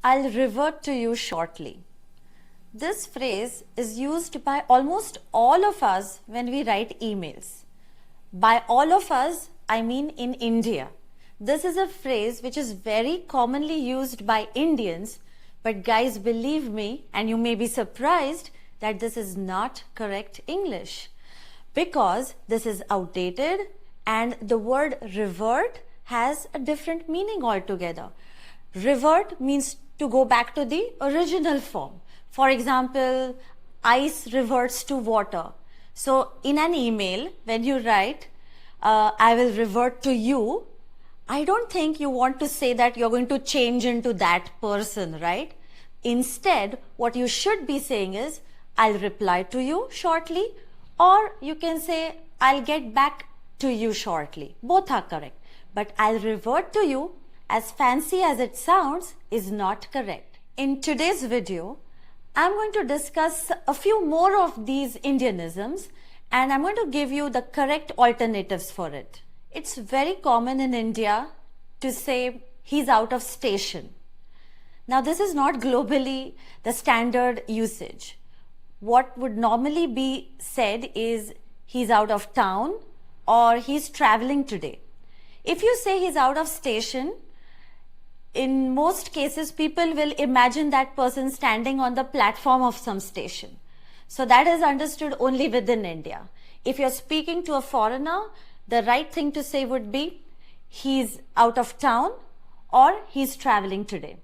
I'll revert to you shortly. This phrase is used by almost all of us when we write emails. By all of us, I mean in India. This is a phrase which is very commonly used by Indians, but guys, believe me, and you may be surprised that this is not correct English, because this is outdated and the word revert has a different meaning altogether. Revert means to go back to the original form. For example, ice reverts to water. So in an email, when you write, I will revert to you, I don't think you want to say that you're going to change into that person, right? Instead, what you should be saying is, I'll reply to you shortly, or you can say, I'll get back to you shortly. Both are correct. But I'll revert to you, as fancy as it sounds, is not correct. In today's video, I'm going to discuss a few more of these Indianisms, and I'm going to give you the correct alternatives for it. It's very common in India to say, he's out of station. Now, this is not globally the standard usage. What would normally be said is, he's out of town or he's traveling today. If you say he's out of station, in most cases, people will imagine that person standing on the platform of some station. So that is understood only within India. If you're speaking to a foreigner, the right thing to say would be, he's out of town or he's traveling today.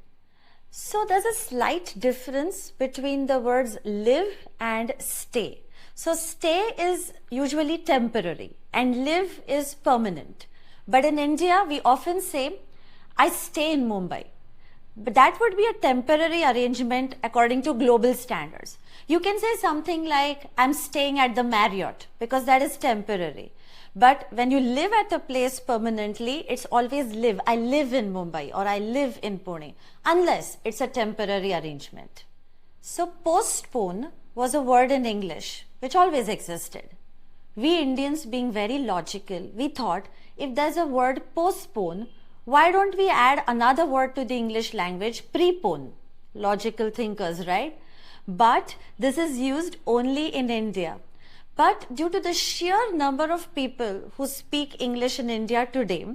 So there's a slight difference between the words live and stay. So stay is usually temporary and live is permanent. But in India, we often say, I stay in Mumbai. But that would be a temporary arrangement according to global standards. You can say something like, I'm staying at the Marriott, because that is temporary. But when you live at a place permanently, it's always live. I live in Mumbai or I live in Pune, unless it's a temporary arrangement. So postpone was a word in English which always existed. We Indians, being very logical, we thought, if there's a word postpone, why don't we add another word to the English language, prepone? Logical thinkers, right? But this is used only in India. But due to the sheer number of people who speak English in India today,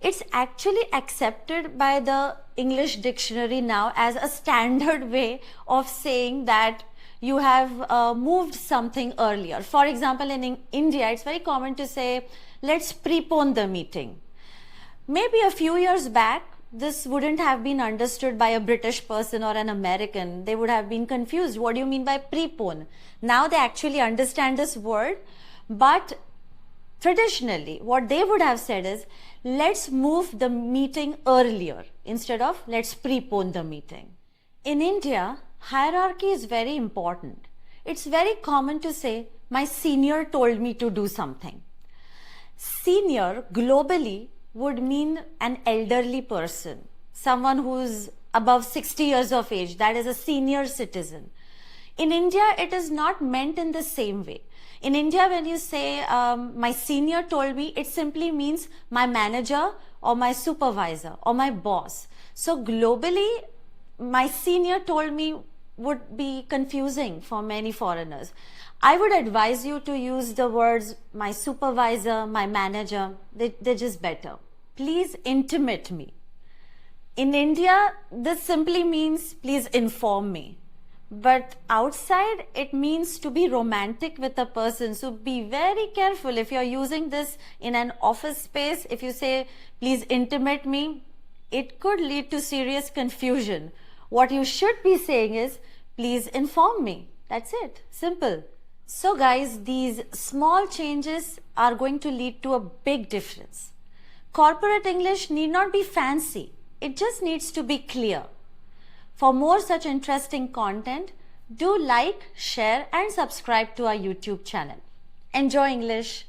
it's actually accepted by the English dictionary now as a standard way of saying that you have moved something earlier. For example, in India, it's very common to say, let's prepone the meeting. Maybe a few years back, this wouldn't have been understood by a British person or an American. They would have been confused. What do you mean by prepone? Now they actually understand this word, but traditionally, what they would have said is, let's move the meeting earlier instead of let's prepone the meeting. In India, hierarchy is very important. It's very common to say, my senior told me to do something. Senior globally would mean an elderly person, someone who's above 60 years of age, that is a senior citizen. In India, it is not meant in the same way. In India, when you say, my senior told me, it simply means my manager or my supervisor or my boss. So globally, my senior told me would be confusing for many foreigners. I would advise you to use the words my supervisor, my manager. They're just better. Please intimate me. In India, this simply means please inform me. But outside, it means to be romantic with a person. So be very careful if you're using this in an office space. If you say, please intimate me, it could lead to serious confusion. What you should be saying is, please inform me. That's it. Simple. So guys, these small changes are going to lead to a big difference. Corporate English need not be fancy. It just needs to be clear. For more such interesting content, do like, share and subscribe to our YouTube channel. Enjoy English.